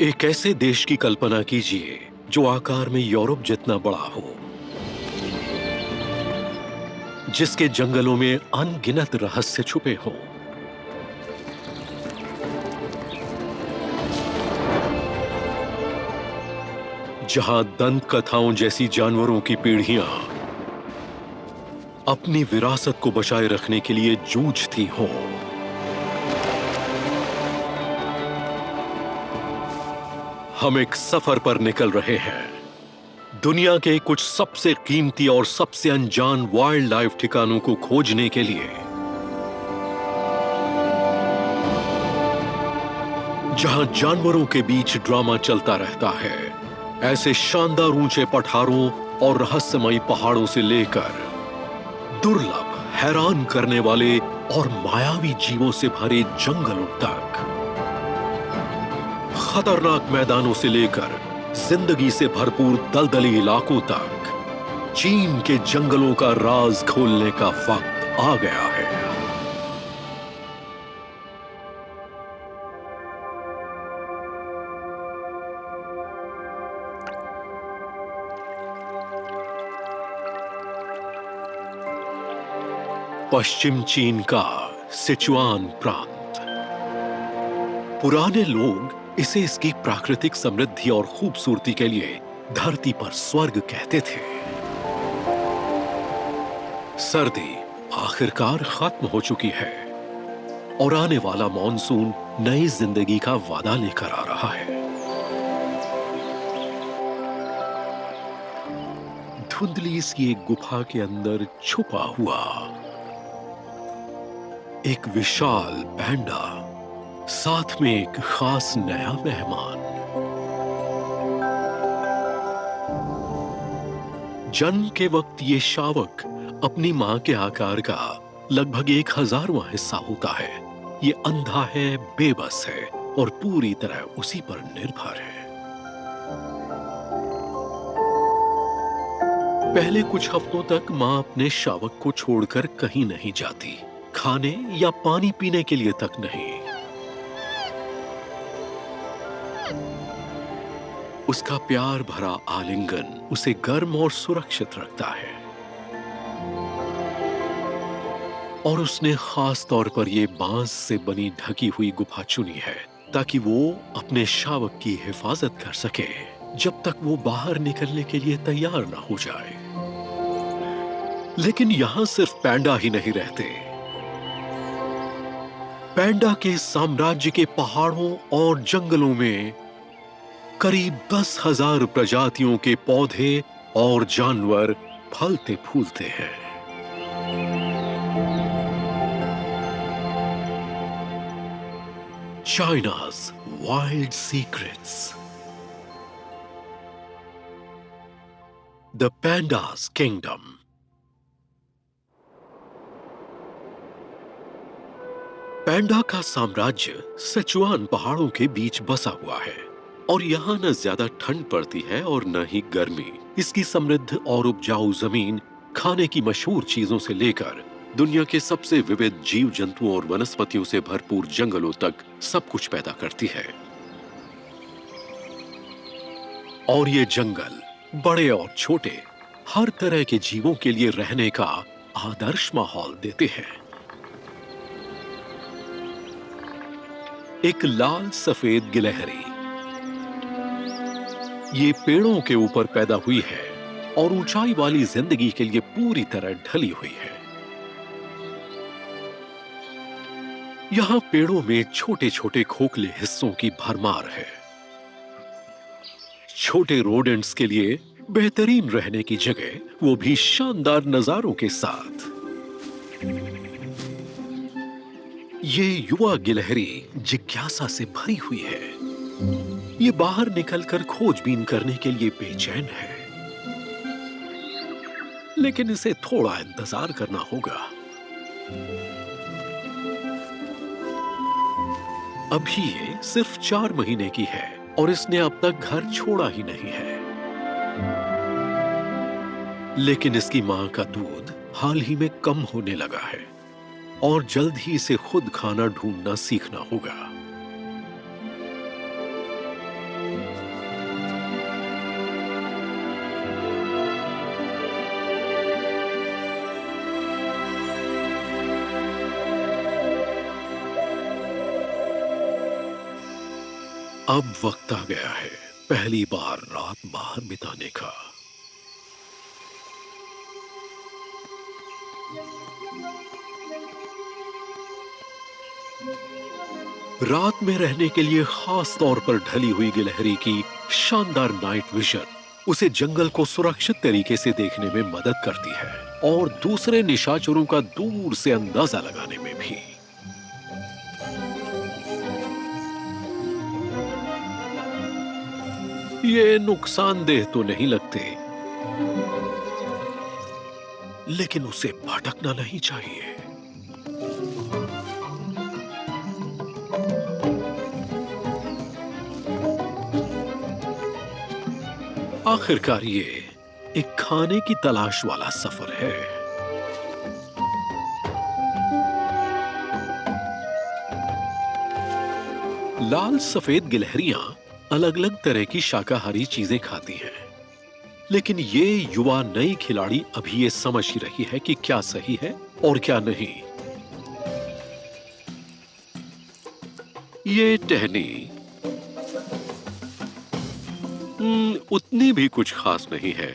एक ऐसे देश की कल्पना कीजिए जो आकार में यूरोप जितना बड़ा हो, जिसके जंगलों में अनगिनत रहस्य छुपे हों, जहां दंत कथाओं जैसी जानवरों की पीढ़ियां अपनी विरासत को बचाए रखने के लिए जूझती हों। हम एक सफर पर निकल रहे हैं, दुनिया के कुछ सबसे कीमती और सबसे अनजान वाइल्ड लाइफ ठिकानों को खोजने के लिए, जहां जानवरों के बीच ड्रामा चलता रहता है। ऐसे शानदार ऊंचे पठारों और रहस्यमयी पहाड़ों से लेकर दुर्लभ, हैरान करने वाले और मायावी जीवों से भरे जंगलों तक, खतरनाक मैदानों से लेकर जिंदगी से भरपूर दलदली इलाकों तक, चीन के जंगलों का राज खोलने का वक्त आ गया है। पश्चिम चीन का सिचुआन प्रांत। पुराने लोग इसे इसकी प्राकृतिक समृद्धि और खूबसूरती के लिए धरती पर स्वर्ग कहते थे। सर्दी आखिरकार खत्म हो चुकी है और आने वाला मॉनसून नई जिंदगी का वादा लेकर आ रहा है। धुंधली सी एक गुफा के अंदर छुपा हुआ एक विशाल पैंडा, साथ में एक खास नया मेहमान। जन्म के वक्त ये शावक अपनी मां के आकार का लगभग 1000वां हिस्सा होता है। ये अंधा है, बेबस है और पूरी तरह उसी पर निर्भर है। पहले कुछ हफ्तों तक मां अपने शावक को छोड़कर कहीं नहीं जाती, खाने या पानी पीने के लिए तक नहीं। उसका प्यार भरा आलिंगन उसे गर्म और सुरक्षित रखता है और उसने खास तौर पर यह बांस से बनी ढकी हुई गुफा चुनी है ताकि वो अपने शावक की हिफाजत कर सके जब तक वो बाहर निकलने के लिए तैयार ना हो जाए। लेकिन यहां सिर्फ पैंडा ही नहीं रहते। पैंडा के साम्राज्य के पहाड़ों और जंगलों में करीब 10,000 प्रजातियों के पौधे और जानवर फलते फूलते हैं। चाइना's wild secrets, the panda's kingdom। पैंडा का साम्राज्य सिचुआन पहाड़ों के बीच बसा हुआ है और यहाँ न ज्यादा ठंड पड़ती है और न ही गर्मी। इसकी समृद्ध और उपजाऊ जमीन खाने की मशहूर चीजों से लेकर दुनिया के सबसे विविध जीव जंतुओं और वनस्पतियों से भरपूर जंगलों तक सब कुछ पैदा करती है। और ये जंगल बड़े और छोटे हर तरह के जीवों के लिए रहने का आदर्श माहौल देते हैं। एक लाल सफेद गिलहरी ये पेड़ों के ऊपर पैदा हुई है और ऊंचाई वाली जिंदगी के लिए पूरी तरह ढली हुई है। यहां पेड़ों में छोटे छोटे खोखले हिस्सों की भरमार है। छोटे रोडेंट्स के लिए बेहतरीन रहने की जगह, वो भी शानदार नजारों के साथ। ये युवा गिलहरी जिज्ञासा से भरी हुई है। ये बाहर निकलकर खोजबीन करने के लिए बेचैन है, लेकिन इसे थोड़ा इंतजार करना होगा। अभी ये सिर्फ 4 महीने की है और इसने अब तक घर छोड़ा ही नहीं है। लेकिन इसकी मां का दूध हाल ही में कम होने लगा है और जल्द ही इसे खुद खाना ढूंढना सीखना होगा। अब वक्त आ गया है पहली बार रात बाहर बिताने का। रात में रहने के लिए खास तौर पर ढली हुई गिलहरी की शानदार नाइट विजन उसे जंगल को सुरक्षित तरीके से देखने में मदद करती है और दूसरे निशाचरों का दूर से अंदाजा लगाने में भी। ये नुकसानदेह तो नहीं लगते, लेकिन उसे भटकना नहीं चाहिए। आखिरकार ये एक खाने की तलाश वाला सफर है। लाल सफेद गिलहरियां अलग अलग तरह की शाकाहारी चीजें खाती हैं, लेकिन ये युवा नई खिलाड़ी अभी ये समझ ही रही है कि क्या सही है और क्या नहीं। ये टहनी उतनी भी कुछ खास नहीं है,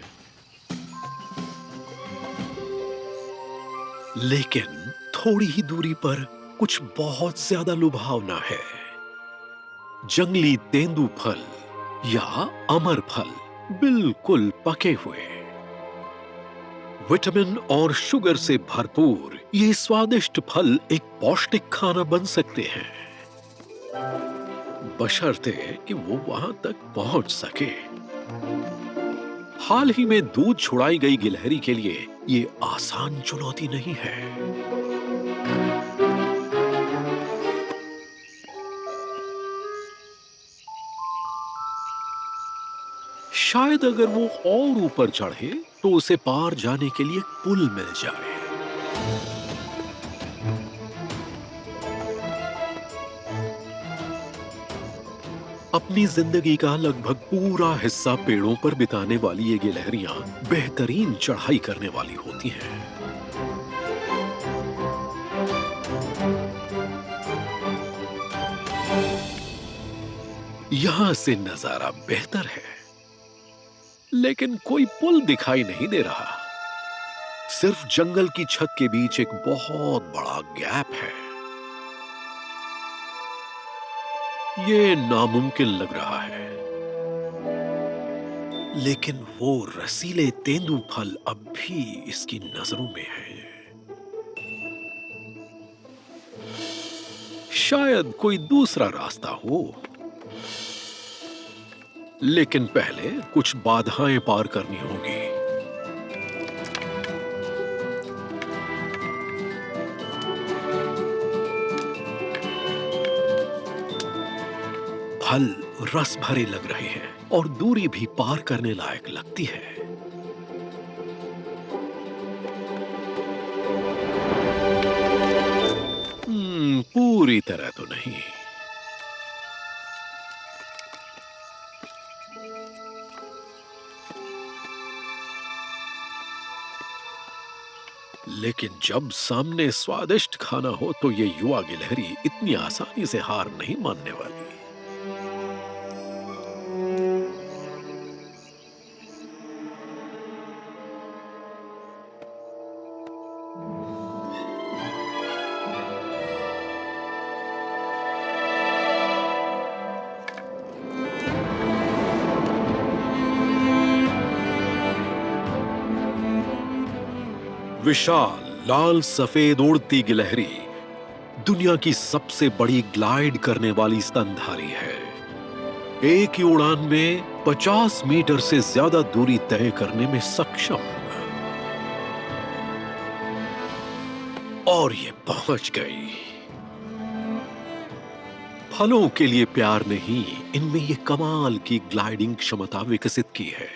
लेकिन थोड़ी ही दूरी पर कुछ बहुत ज्यादा लुभावना है। जंगली तेंदू फल या अमर फल, बिल्कुल पके हुए, विटामिन और शुगर से भरपूर ये स्वादिष्ट फल एक पौष्टिक खाना बन सकते हैं, बशर्ते कि वो वहां तक पहुंच सके। हाल ही में दूध छुड़ाई गई गिलहरी के लिए ये आसान चुनौती नहीं है। शायद अगर वो और ऊपर चढ़े तो उसे पार जाने के लिए एक पुल मिल जाए। अपनी जिंदगी का लगभग पूरा हिस्सा पेड़ों पर बिताने वाली ये गिलहरियां बेहतरीन चढ़ाई करने वाली होती हैं। यहां से नजारा बेहतर है, लेकिन कोई पुल दिखाई नहीं दे रहा। सिर्फ जंगल की छत के बीच एक बहुत बड़ा गैप है। ये नामुमकिन लग रहा है, लेकिन वो रसीले तेंदू फल अब भी इसकी नजरों में है। शायद कोई दूसरा रास्ता हो, लेकिन पहले कुछ बाधाएं पार करनी होगी। फल रस भरे लग रहे हैं और दूरी भी पार करने लायक लगती है। पूरी तरह तो नहीं। लेकिन जब सामने स्वादिष्ट खाना हो तो ये युवा गिलहरी इतनी आसानी से हार नहीं मानने वाली। विशाल लाल सफेद उड़ती गिलहरी दुनिया की सबसे बड़ी ग्लाइड करने वाली स्तनधारी है। एक ही उड़ान में 50 मीटर से ज्यादा दूरी तय करने में सक्षम। और ये पहुंच गई। फलों के लिए प्यार नहीं, इनमें ये कमाल की ग्लाइडिंग क्षमता विकसित की है।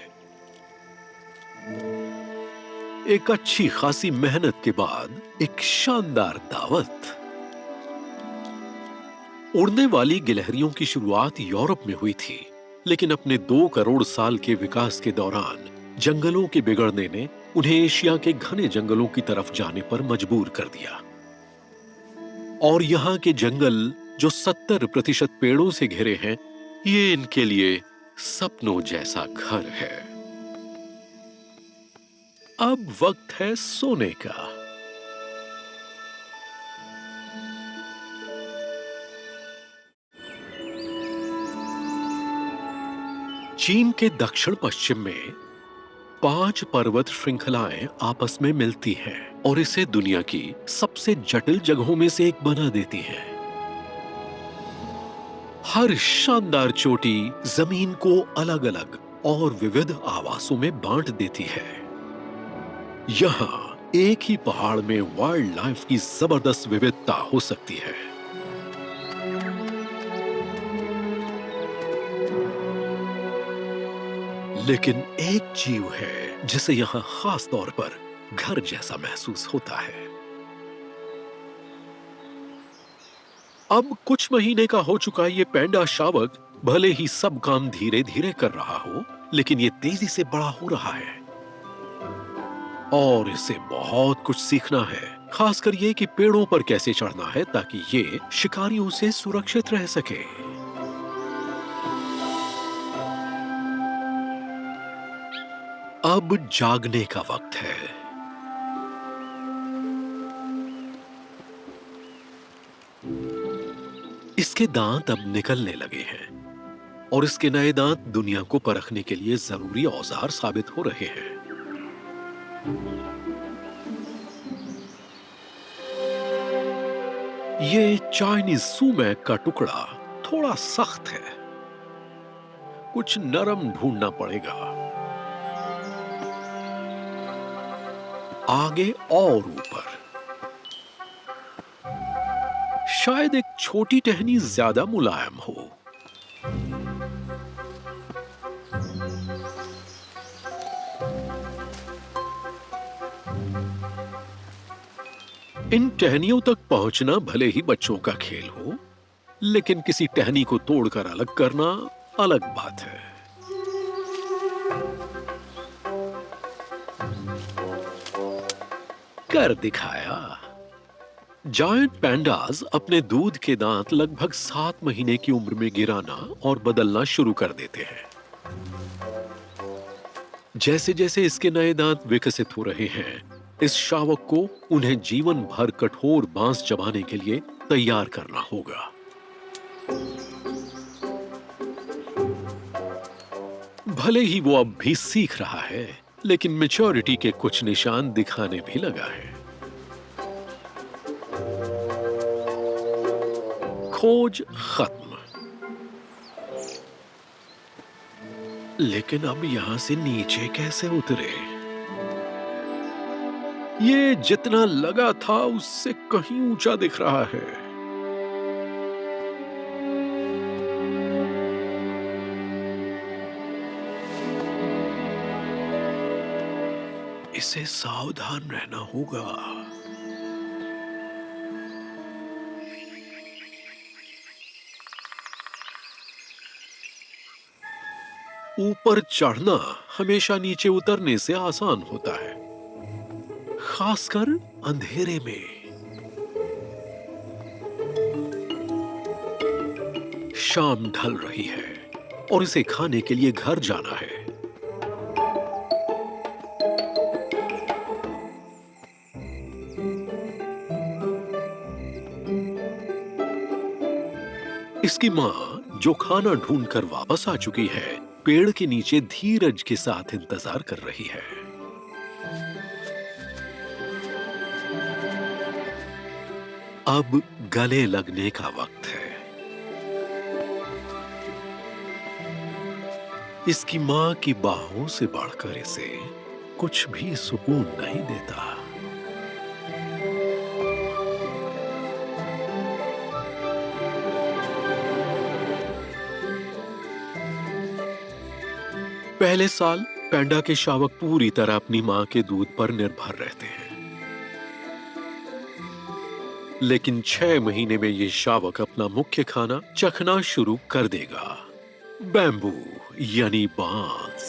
एक अच्छी खासी मेहनत के बाद एक शानदार दावत। उड़ने वाली गिलहरियों की शुरुआत यूरोप में हुई थी, लेकिन अपने 2 करोड़ साल के विकास के दौरान जंगलों के बिगड़ने ने उन्हें एशिया के घने जंगलों की तरफ जाने पर मजबूर कर दिया। और यहां के जंगल जो 70% पेड़ों से घिरे हैं, ये इनके लिए सपनों जैसा घर है। अब वक्त है सोने का। चीन के दक्षिण पश्चिम में 5 पर्वत श्रृंखलाएं आपस में मिलती हैं और इसे दुनिया की सबसे जटिल जगहों में से एक बना देती हैं। हर शानदार चोटी जमीन को अलग-अलग और विविध आवासों में बांट देती है। यहाँ एक ही पहाड़ में वाइल्ड लाइफ की जबरदस्त विविधता हो सकती है। लेकिन एक जीव है जिसे यहाँ खास तौर पर घर जैसा महसूस होता है। अब कुछ महीने का हो चुका ये पैंडा शावक भले ही सब काम धीरे धीरे कर रहा हो, लेकिन ये तेजी से बड़ा हो रहा है और इसे बहुत कुछ सीखना है। खासकर ये कि पेड़ों पर कैसे चढ़ना है ताकि ये शिकारियों से सुरक्षित रह सके। अब जागने का वक्त है। इसके दांत अब निकलने लगे हैं और इसके नए दांत दुनिया को परखने के लिए जरूरी औजार साबित हो रहे हैं। ये चाइनीज सुमैक का टुकड़ा थोड़ा सख्त है, कुछ नरम ढूंढना पड़ेगा। आगे और ऊपर शायद एक छोटी टहनी ज्यादा मुलायम हो। इन टहनियों तक पहुंचना भले ही बच्चों का खेल हो, लेकिन किसी टहनी को तोड़कर अलग करना अलग बात है। कर दिखाया। जायंट पैंडास अपने दूध के दांत लगभग 7 महीने की उम्र में गिराना और बदलना शुरू कर देते हैं। जैसे जैसे इसके नए दांत विकसित हो रहे हैं, इस शावक को उन्हें जीवन भर कठोर बांस चबाने के लिए तैयार करना होगा। भले ही वो अब भी सीख रहा है, लेकिन मैच्योरिटी के कुछ निशान दिखाने भी लगा है। खोज खत्म। लेकिन अब यहां से नीचे कैसे उतरे? ये जितना लगा था उससे कहीं ऊंचा दिख रहा है। इसे सावधान रहना होगा। ऊपर चढ़ना हमेशा नीचे उतरने से आसान होता है, खासकर अंधेरे में। शाम ढल रही है और इसे खाने के लिए घर जाना है। इसकी मां, जो खाना ढूंढकर वापस आ चुकी है, पेड़ के नीचे धीरज के साथ इंतजार कर रही है। अब गले लगने का वक्त है। इसकी मां की बाहों से बढ़कर इसे कुछ भी सुकून नहीं देता। पहले साल पैंडा के शावक पूरी तरह अपनी मां के दूध पर निर्भर रहते हैं, लेकिन 6 महीने में ये शावक अपना मुख्य खाना चखना शुरू कर देगा, बैम्बू यानी बांस।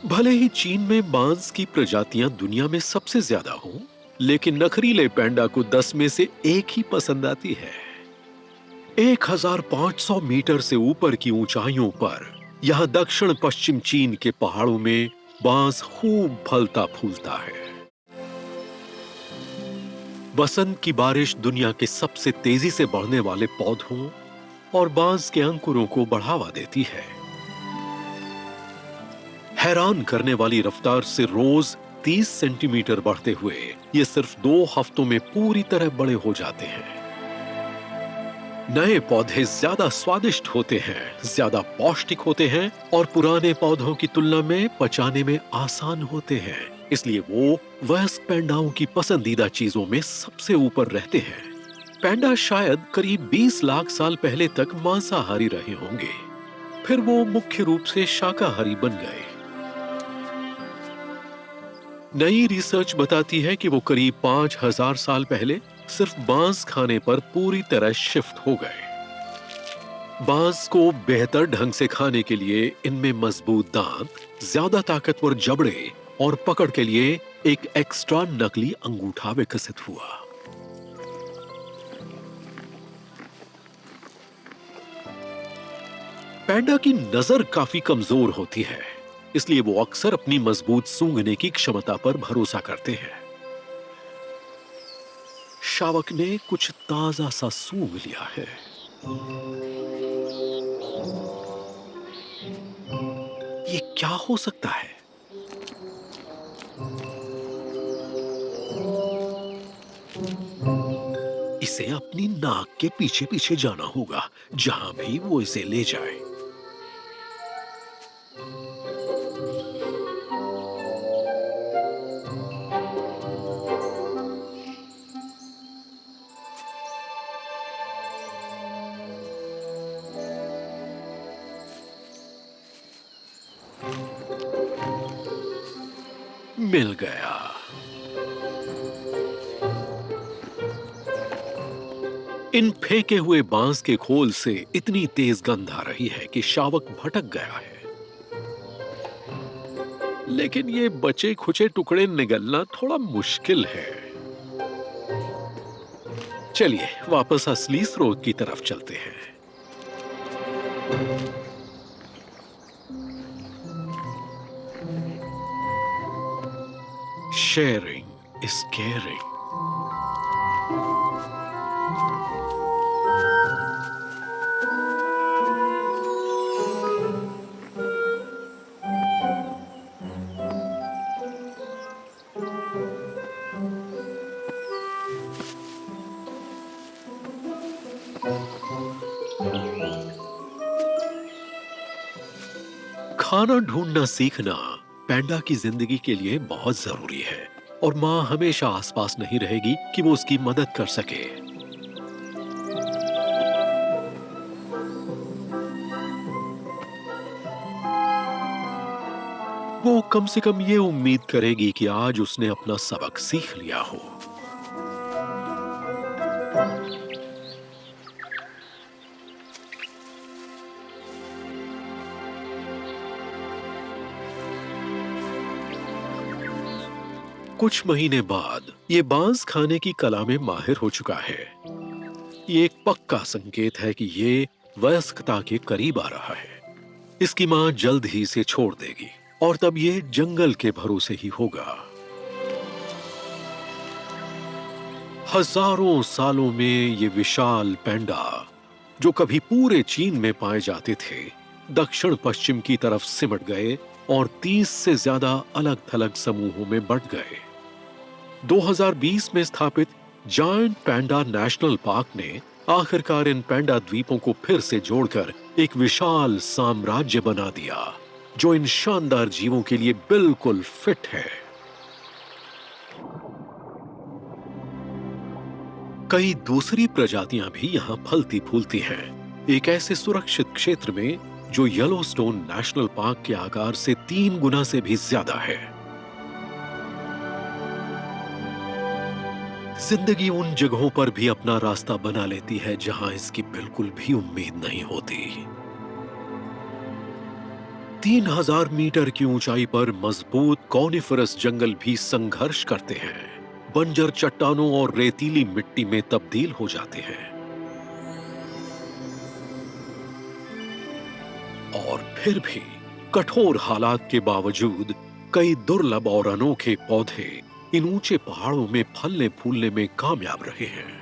भले ही चीन में बांस की प्रजातियां दुनिया में सबसे ज्यादा हों, लेकिन नखरीले पैंडा को 10 में से 1 ही पसंद आती है। 1500 मीटर से ऊपर की ऊंचाइयों पर यहाँ दक्षिण पश्चिम चीन के पहाड़ों में बांस खूब फलता फूलता है। बसंत की बारिश दुनिया के सबसे तेजी से बढ़ने वाले पौधों और बांस के अंकुरों को बढ़ावा देती है। हैरान करने वाली रफ्तार से रोज 30 सेंटीमीटर बढ़ते हुए ये सिर्फ 2 हफ्तों में पूरी तरह बड़े हो जाते हैं। नए पौधे ज्यादा स्वादिष्ट होते हैं, ज्यादा पौष्टिक होते हैं और पुराने पौधों की तुलना में पचाने में आसान होते हैं। इसलिए वो वयस्क पैंडाओं की पसंदीदा चीजों में सबसे ऊपर रहते हैं। पैंडा शायद करीब 20 लाख साल पहले तक मांसाहारी रहे होंगे, फिर वो मुख्य रूप से शाकाहारी बन गए। नई रिसर्च बताती है कि वो करीब 5000 साल पहले सिर्फ बांस खाने पर पूरी तरह शिफ्ट हो गए। बांस को बेहतर ढंग से खाने के लिए इनमें मजबूत दांत, ज्यादा ताकतवर जबड़े और पकड़ के लिए एक एक्स्ट्रा नकली अंगूठा विकसित हुआ। पैंडा की नजर काफी कमजोर होती है, इसलिए वो अक्सर अपनी मजबूत सूंघने की क्षमता पर भरोसा करते हैं। शावक ने कुछ ताजा सा सूंघ लिया है। ये क्या हो सकता है? इसे अपनी नाक के पीछे पीछे जाना होगा, जहां भी वो इसे ले जाए। मिल गया। इन फेंके हुए बांस के खोल से इतनी तेज गंध आ रही है कि शावक भटक गया है। लेकिन ये बचे खुचे टुकड़े निगलना थोड़ा मुश्किल है। चलिए वापस असली स्रोत की तरफ चलते हैं। Sharing is caring. खाना ढूंढना सीखना पैंडा की जिंदगी के लिए बहुत जरूरी है और मां हमेशा आसपास नहीं रहेगी कि वो उसकी मदद कर सके। वो कम से कम ये उम्मीद करेगी कि आज उसने अपना सबक सीख लिया हो। कुछ महीने बाद ये बांस खाने की कला में माहिर हो चुका है। ये एक पक्का संकेत है कि ये वयस्कता के करीब आ रहा है। इसकी मां जल्द ही इसे छोड़ देगी और तब ये जंगल के भरोसे ही होगा। हजारों सालों में ये विशाल पैंडा, जो कभी पूरे चीन में पाए जाते थे, दक्षिण पश्चिम की तरफ सिमट गए और 30 से ज्यादा अलग थलग समूहों में बंट गए। 2020 में स्थापित जायंट पैंडा नेशनल पार्क ने आखिरकार इन पैंडा द्वीपों को फिर से जोड़कर एक विशाल साम्राज्य बना दिया, जो इन शानदार जीवों के लिए बिल्कुल फिट है। कई दूसरी प्रजातियां भी यहां फलती फूलती हैं, एक ऐसे सुरक्षित क्षेत्र में जो येलोस्टोन नेशनल पार्क के आकार से 3 गुना से भी ज्यादा है। जिंदगी उन जगहों पर भी अपना रास्ता बना लेती है जहां इसकी बिल्कुल भी उम्मीद नहीं होती। 3000 मीटर की ऊंचाई पर मजबूत कॉनिफरस जंगल भी संघर्ष करते हैं, बंजर चट्टानों और रेतीली मिट्टी में तब्दील हो जाते हैं। और फिर भी कठोर हालात के बावजूद कई दुर्लभ और अनोखे पौधे इन ऊंचे पहाड़ों में फलने फूलने में कामयाब रहे हैं।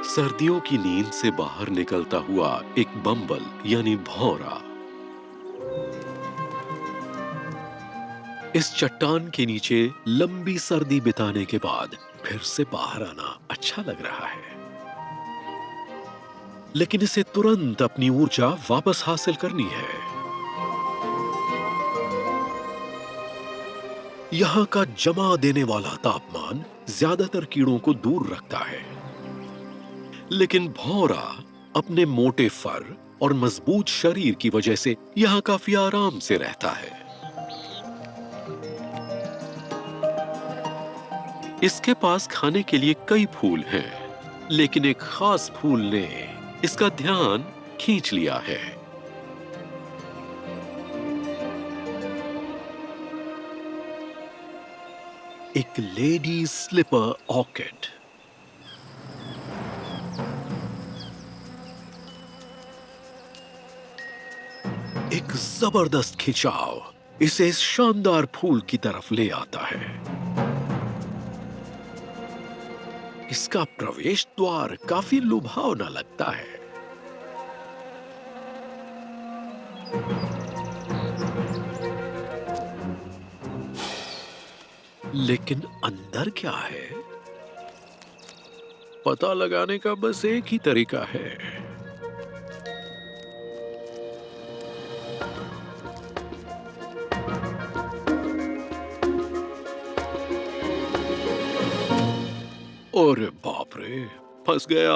सर्दियों की नींद से बाहर निकलता हुआ एक बम्बल यानी भौंरा इस चट्टान के नीचे लंबी सर्दी बिताने के बाद फिर से बाहर आना अच्छा लग रहा है, लेकिन इसे तुरंत अपनी ऊर्जा वापस हासिल करनी है। यहाँ का जमा देने वाला तापमान ज्यादातर कीड़ों को दूर रखता है, लेकिन भौंरा अपने मोटे फर और मजबूत शरीर की वजह से यहाँ काफी आराम से रहता है। इसके पास खाने के लिए कई फूल हैं, लेकिन एक खास फूल ने इसका ध्यान खींच लिया है। एक लेडी स्लीपर ऑर्किड। एक जबरदस्त खिंचाव इसे इस शानदार फूल की तरफ ले आता है। इसका प्रवेश द्वार काफी लुभावना लगता है। लेकिन अंदर क्या है, पता लगाने का बस एक ही तरीका है। अरे बाप रे, फंस गया।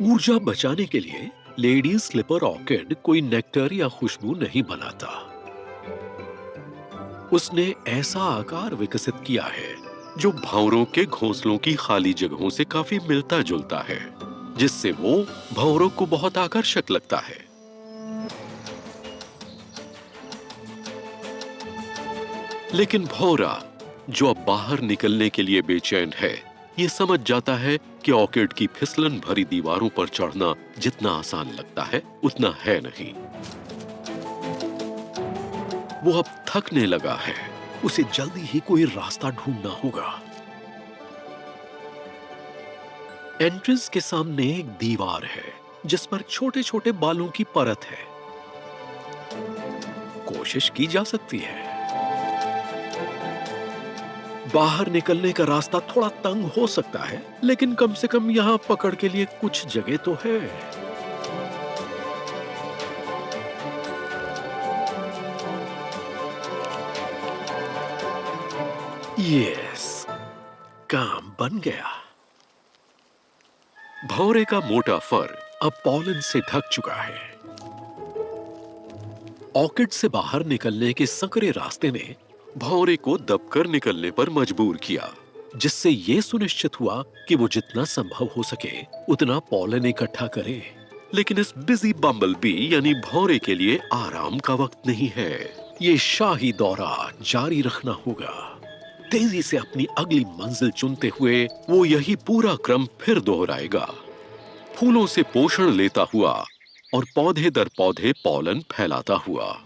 ऊर्जा बचाने के लिए लेडी स्लीपर ऑर्किड कोई नेक्टर या खुशबू नहीं बनाता। उसने ऐसा आकार विकसित किया है जो भंवरों के घोंसलों की खाली जगहों से काफी मिलता जुलता है, जिससे वो भंवरों को बहुत आकर्षक लगता है। लेकिन भौंरा, जो अब बाहर निकलने के लिए बेचैन है, ये समझ जाता है कि ऑर्किड की फिसलन भरी दीवारों पर चढ़ना जितना आसान लगता है उतना है नहीं। वो अब थकने लगा है, उसे जल्दी ही कोई रास्ता ढूंढना होगा। एंट्रेंस के सामने एक दीवार है जिस पर छोटे छोटे बालों की परत है। कोशिश की जा सकती है। बाहर निकलने का रास्ता थोड़ा तंग हो सकता है, लेकिन कम से कम यहां पकड़ के लिए कुछ जगह तो है। यस, काम बन गया। भौंरे का मोटा फर अब पॉलन से ढक चुका है। ऑर्किड से बाहर निकलने के संकरे रास्ते ने भौंरे को दबकर निकलने पर मजबूर किया, जिससे यह सुनिश्चित हुआ कि वो जितना संभव हो सके उतना पॉलन इकट्ठा करे। लेकिन इस बिजी बम्बलबी यानी भौंरे के लिए आराम का वक्त नहीं है। ये शाही दौरा जारी रखना होगा। तेजी से अपनी अगली मंजिल चुनते हुए वो यही पूरा क्रम फिर दोहराएगा, फूलों से पोषण लेता हुआ और पौधे दर पौधे पॉलन फैलाता हुआ।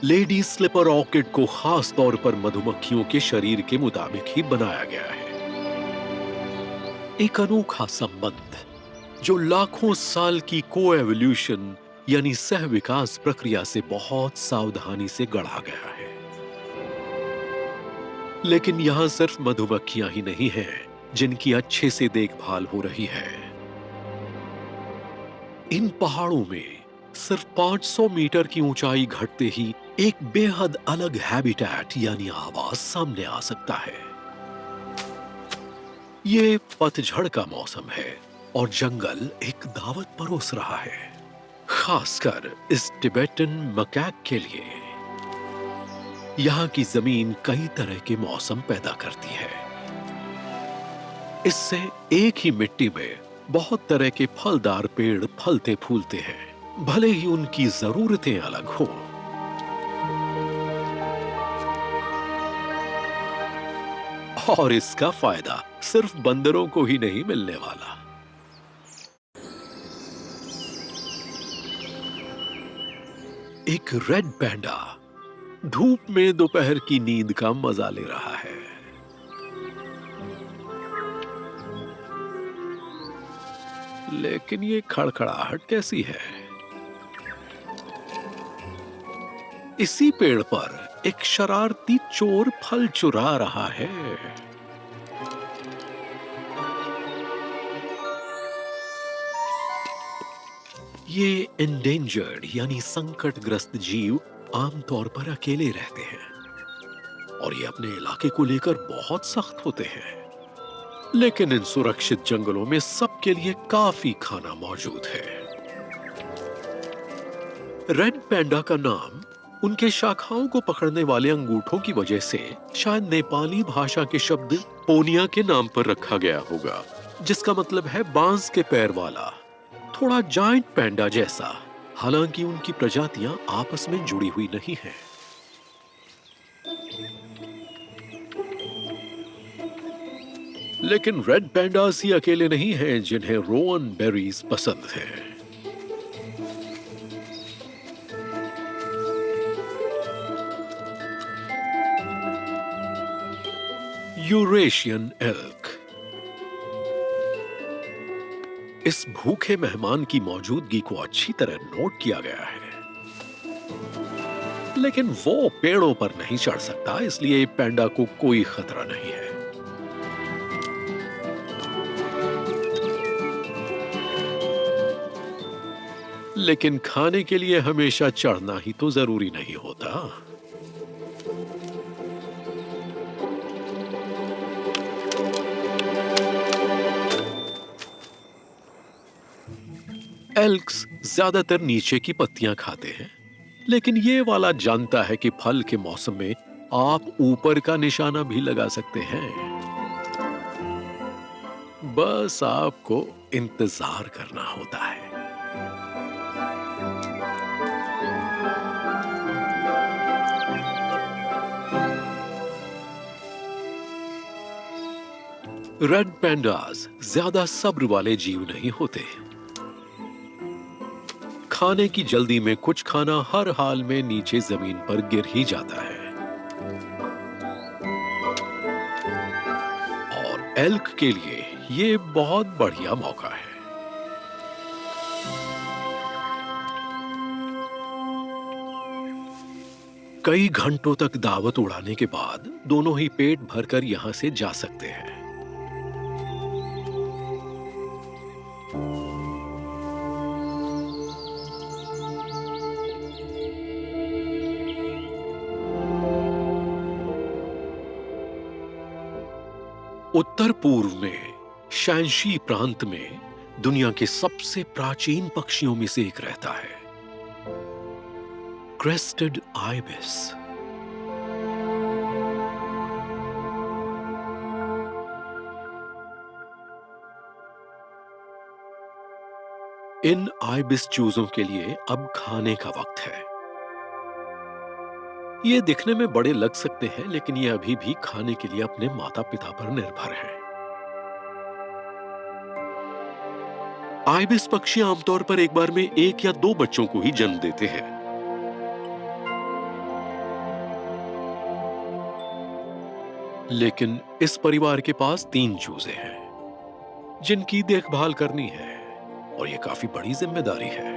लेडी स्लीपर ऑर्किड को खास तौर पर मधुमक्खियों के शरीर के मुताबिक ही बनाया गया है। एक अनोखा संबंध जो लाखों साल की कोएवोल्यूशन यानी सह विकास प्रक्रिया से बहुत सावधानी से गढ़ा गया है। लेकिन यहां सिर्फ मधुमक्खियां ही नहीं हैं जिनकी अच्छे से देखभाल हो रही है। इन पहाड़ों में सिर्फ 500 मीटर की ऊंचाई घटते ही एक बेहद अलग हैबिटेट यानी आवास सामने आ सकता है। ये पतझड़ का मौसम है और जंगल एक दावत परोस रहा है, खासकर इस टिबेटन मकैक के लिए। यहाँ की जमीन कई तरह के मौसम पैदा करती है। इससे एक ही मिट्टी में बहुत तरह के फलदार पेड़ फलते फूलते हैं, भले ही उनकी जरूरतें अलग हों। और इसका फायदा सिर्फ बंदरों को ही नहीं मिलने वाला। एक रेड पैंडा धूप में दोपहर की नींद का मजा ले रहा है। लेकिन ये खड़खड़ाहट कैसी है? इसी पेड़ पर एक शरारती चोर फल चुरा रहा है। ये एंडेंजर्ड यानी संकटग्रस्त जीव आमतौर पर अकेले रहते हैं और ये अपने इलाके को लेकर बहुत सख्त होते हैं। लेकिन इन सुरक्षित जंगलों में सबके लिए काफी खाना मौजूद है। रेड पैंडा का नाम उनके शाखाओं को पकड़ने वाले अंगूठों की वजह से शायद नेपाली भाषा के शब्द पोनिया के नाम पर रखा गया होगा, जिसका मतलब है बांस के पैर वाला, थोड़ा जायंट पैंडा जैसा। हालांकि उनकी प्रजातियां आपस में जुड़ी हुई नहीं हैं। लेकिन रेड पैंडास ही अकेले नहीं हैं जिन्हें रोअन बेरीज पसंद है। Eurasian elk. इस भूखे मेहमान की मौजूदगी को अच्छी तरह नोट किया गया है, लेकिन वो पेड़ों पर नहीं चढ़ सकता, इसलिए पैंडा को कोई खतरा नहीं है। लेकिन खाने के लिए हमेशा चढ़ना ही तो जरूरी नहीं होता। एल्क्स ज्यादातर नीचे की पत्तियां खाते हैं, लेकिन ये वाला जानता है कि फल के मौसम में आप ऊपर का निशाना भी लगा सकते हैं। बस आपको इंतजार करना होता है। रेड पैंडास ज्यादा सब्र वाले जीव नहीं होते। खाने की जल्दी में कुछ खाना हर हाल में नीचे जमीन पर गिर ही जाता है। और एल्क के लिए ये बहुत बढ़िया मौका है। कई घंटों तक दावत उड़ाने के बाद दोनों ही पेट भरकर यहां से जा सकते हैं। उत्तर पूर्व में शैनशी प्रांत में दुनिया के सबसे प्राचीन पक्षियों में से एक रहता है, क्रेस्टेड आइबिस। इन आइबिस चूजों के लिए अब खाने का वक्त है। ये दिखने में बड़े लग सकते हैं, लेकिन ये अभी भी खाने के लिए अपने माता पिता पर निर्भर हैं। आइबिस पक्षी आमतौर पर एक बार में 1 या 2 बच्चों को ही जन्म देते हैं। लेकिन इस परिवार के पास 3 चूजे हैं जिनकी देखभाल करनी है, और ये काफी बड़ी जिम्मेदारी है।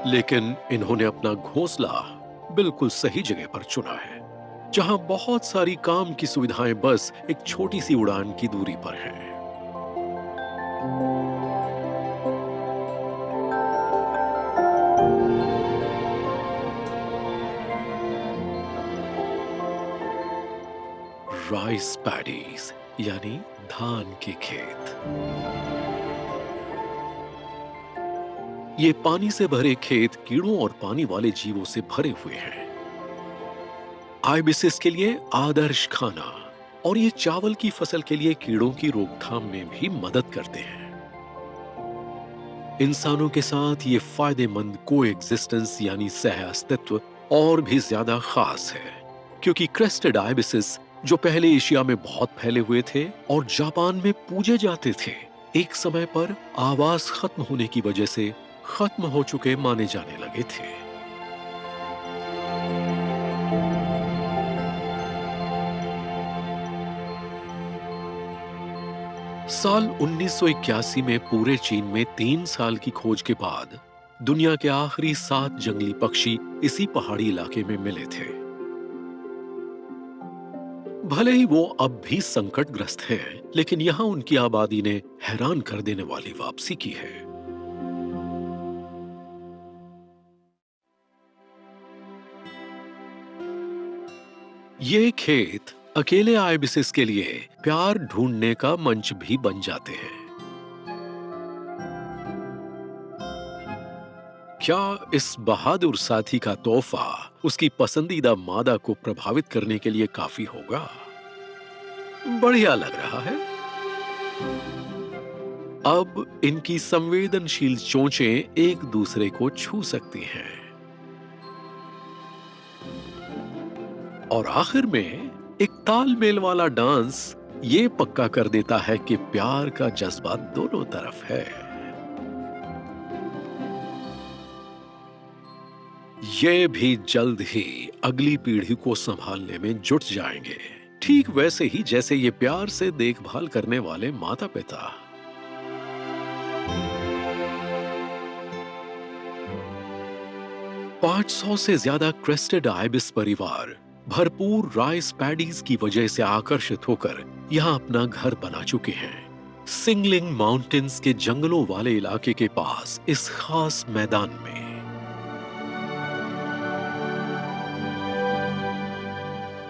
लेकिन इन्होंने अपना घोंसला बिल्कुल सही जगह पर चुना है, जहां बहुत सारी काम की सुविधाएं बस एक छोटी सी उड़ान की दूरी पर हैं। राइस पैडीज यानी धान के खेत। ये पानी से भरे खेत कीड़ों और पानी वाले जीवों से भरे हुए हैं। आइबिसिस के लिए आदर्श खाना, और ये चावल की फसल के लिए कीड़ों की रोकथाम में भी मदद करते हैं। इंसानों के साथ ये फायदेमंद कोएग्जिस्टेंस यानी सह अस्तित्व और भी ज्यादा खास है, क्योंकि क्रेस्टेड आइबिसिस जो पहले एशिया में बहुत फैले हुए थे और जापान में पूजे जाते थे, एक समय पर आवास खत्म होने की वजह से खत्म हो चुके माने जाने लगे थे। साल 1981 में पूरे चीन में 3 साल की खोज के बाद दुनिया के आखिरी 7 जंगली पक्षी इसी पहाड़ी इलाके में मिले थे। भले ही वो अब भी संकटग्रस्त हैं, लेकिन यहां उनकी आबादी ने हैरान कर देने वाली वापसी की है। ये खेत अकेले आइबिसिस के लिए प्यार ढूंढने का मंच भी बन जाते हैं। क्या इस बहादुर साथी का तोहफा उसकी पसंदीदा मादा को प्रभावित करने के लिए काफी होगा? बढ़िया लग रहा है। अब इनकी संवेदनशील चोंचें एक दूसरे को छू सकती हैं। और आखिर में एक तालमेल वाला डांस ये पक्का कर देता है कि प्यार का जज्बा दोनों तरफ है। ये भी जल्द ही अगली पीढ़ी को संभालने में जुट जाएंगे, ठीक वैसे ही जैसे ये प्यार से देखभाल करने वाले माता पिता। पांच सौ से ज्यादा क्रेस्टेड आइबिस परिवार भरपूर राइस पैडीज की वजह से आकर्षित होकर यहां अपना घर बना चुके हैं, सिंगलिंग माउंटेन्स के जंगलों वाले इलाके के पास इस खास मैदान में।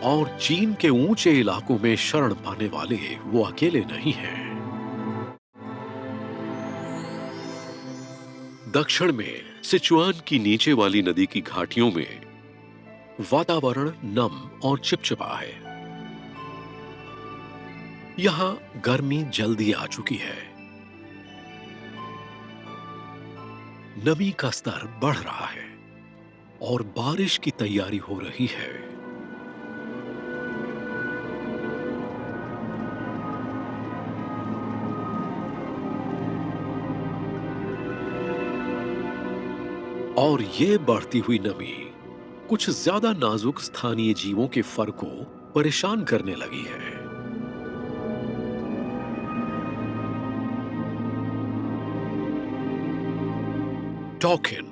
और चीन के ऊंचे इलाकों में शरण पाने वाले वो अकेले नहीं हैं। दक्षिण में सिचुआन की नीचे वाली नदी की घाटियों में वातावरण नम और चिपचिपा है। यहां गर्मी जल्दी आ चुकी है, नमी का स्तर बढ़ रहा है और बारिश की तैयारी हो रही है। और ये बढ़ती हुई नमी कुछ ज्यादा नाजुक स्थानीय जीवों के फर को परेशान करने लगी है। टॉकिन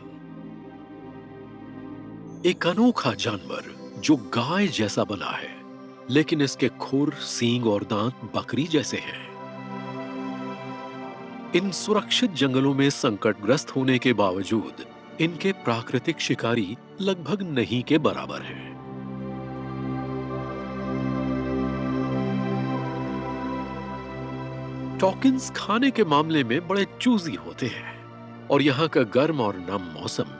एक अनोखा जानवर जो गाय जैसा बना है, लेकिन इसके खुर, सींग और दांत बकरी जैसे हैं। इन सुरक्षित जंगलों में संकटग्रस्त होने के बावजूद इनके प्राकृतिक शिकारी लगभग नहीं के बराबर हैं। टॉकिन्स खाने के मामले में बड़े चूजी होते हैं और यहाँ का गर्म और नम मौसम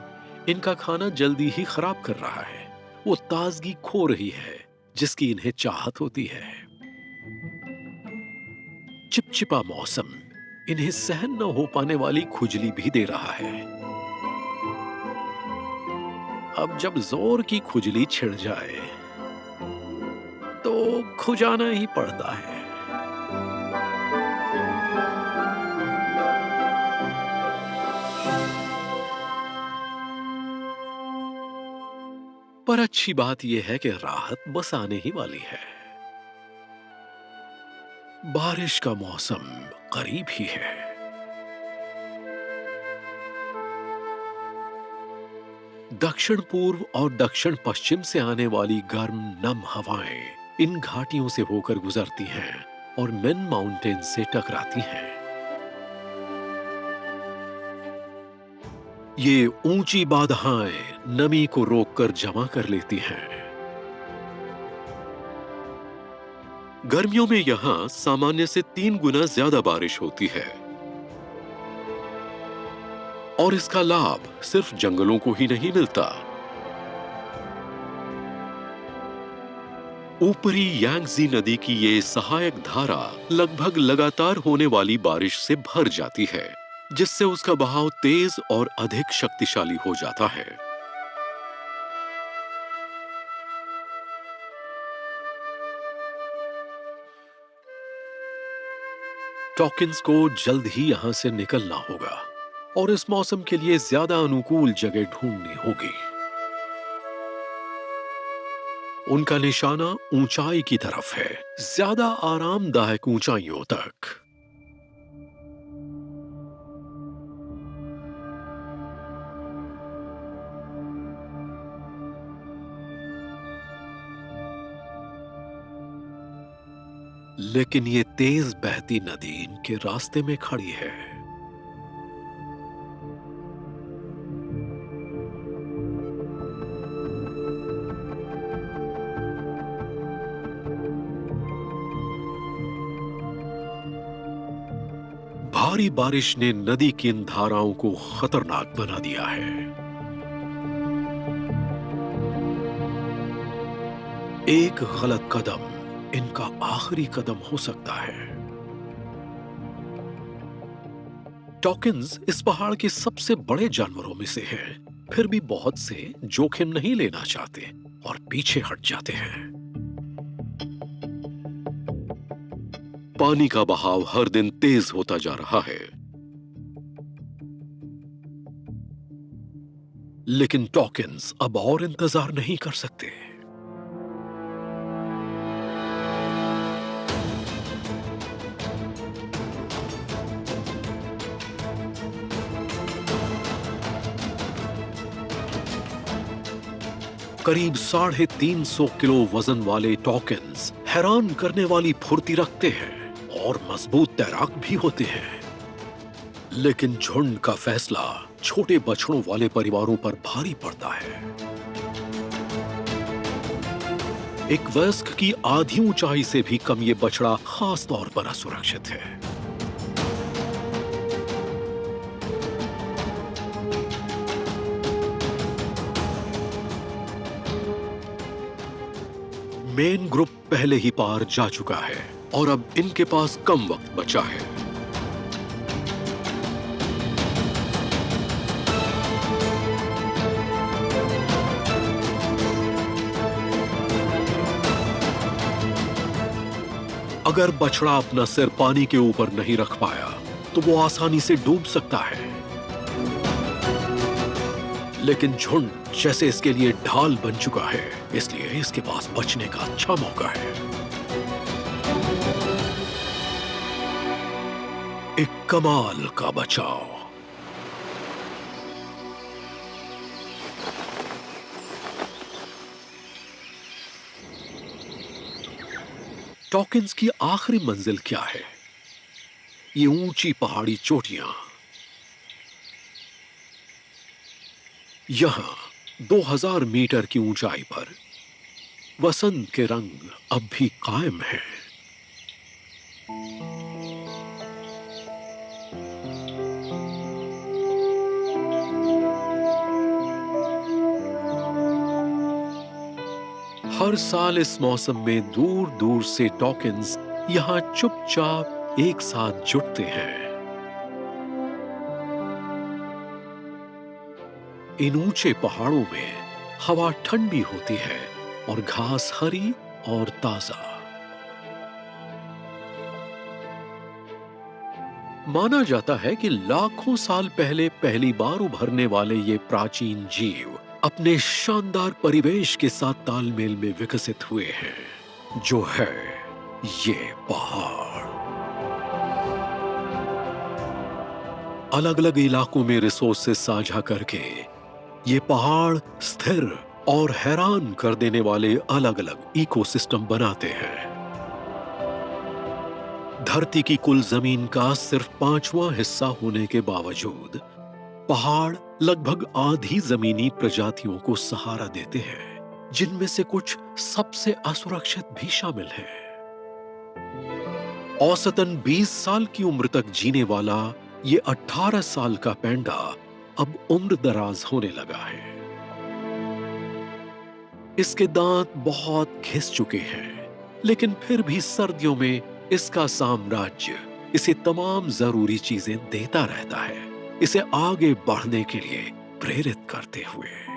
इनका खाना जल्दी ही खराब कर रहा है। वो ताजगी खो रही है जिसकी इन्हें चाहत होती है। चिपचिपा मौसम इन्हें सहन न हो पाने वाली खुजली भी दे रहा है। अब जब जोर की खुजली छिड़ जाए तो खुजाना ही पड़ता है। पर अच्छी बात यह है कि राहत बस आने ही वाली है। बारिश का मौसम करीब ही है। दक्षिण पूर्व और दक्षिण पश्चिम से आने वाली गर्म नम हवाएं इन घाटियों से होकर गुजरती हैं और मेन माउंटेन से टकराती हैं। ये ऊंची बाधाएं नमी को रोककर जमा कर लेती हैं। गर्मियों में यहां सामान्य से 3 गुना ज्यादा बारिश होती है और इसका लाभ सिर्फ जंगलों को ही नहीं मिलता। ऊपरी यांगजी नदी की ये सहायक धारा लगभग लगातार होने वाली बारिश से भर जाती है, जिससे उसका बहाव तेज और अधिक शक्तिशाली हो जाता है। टॉकिंस को जल्द ही यहां से निकलना होगा और इस मौसम के लिए ज्यादा अनुकूल जगह ढूंढनी होगी। उनका निशाना ऊंचाई की तरफ है, ज्यादा आरामदायक ऊंचाइयों तक। लेकिन ये तेज बहती नदी इनके रास्ते में खड़ी है। भारी बारिश ने नदी की इन धाराओं को खतरनाक बना दिया है। एक गलत कदम इनका आखिरी कदम हो सकता है। टॉकिंस इस पहाड़ के सबसे बड़े जानवरों में से है, फिर भी बहुत से जोखिम नहीं लेना चाहते और पीछे हट जाते हैं। पानी का बहाव हर दिन तेज होता जा रहा है, लेकिन टॉकिंस अब और इंतजार नहीं कर सकते। करीब 350 किलो वजन वाले टॉकिंस हैरान करने वाली फुर्ती रखते हैं और मजबूत तैराक भी होते हैं। लेकिन झुंड का फैसला छोटे बछड़ों वाले परिवारों पर भारी पड़ता है। एक वयस्क की आधी ऊंचाई से भी कम ये बछड़ा खास तौर पर असुरक्षित है। मेन ग्रुप पहले ही पार जा चुका है और अब इनके पास कम वक्त बचा है। अगर बछड़ा अपना सिर पानी के ऊपर नहीं रख पाया तो वो आसानी से डूब सकता है। लेकिन झुंड जैसे इसके लिए ढाल बन चुका है, इसलिए इसके पास बचने का अच्छा मौका है। एक कमाल का बचाव। टॉकिंस की आखिरी मंजिल क्या है? ये ऊंची पहाड़ी चोटियां। यहां 2000 मीटर की ऊंचाई पर वसंत के रंग अब भी कायम हैं। हर साल इस मौसम में दूर दूर से टॉकिंस यहां चुपचाप एक साथ जुटते हैं। इन ऊंचे पहाड़ों में हवा ठंडी होती है और घास हरी और ताजा। माना जाता है कि लाखों साल पहले पहली बार उभरने वाले ये प्राचीन जीव अपने शानदार परिवेश के साथ तालमेल में विकसित हुए हैं, जो है ये पहाड़। अलग अलग इलाकों में रिसोर्सेस साझा करके ये पहाड़ स्थिर और हैरान कर देने वाले अलग अलग इकोसिस्टम बनाते हैं। धरती की कुल जमीन का सिर्फ 5वां हिस्सा होने के बावजूद पहाड़ लगभग आधी जमीनी प्रजातियों को सहारा देते हैं, जिनमें से कुछ सबसे असुरक्षित भी शामिल हैं। औसतन 20 साल की उम्र तक जीने वाला ये 18 साल का पैंडा अब उम्र दराज होने लगा है। इसके दांत बहुत घिस चुके हैं, लेकिन फिर भी सर्दियों में इसका साम्राज्य इसे तमाम जरूरी चीजें देता रहता है, इसे आगे बढ़ने के लिए प्रेरित करते हुए।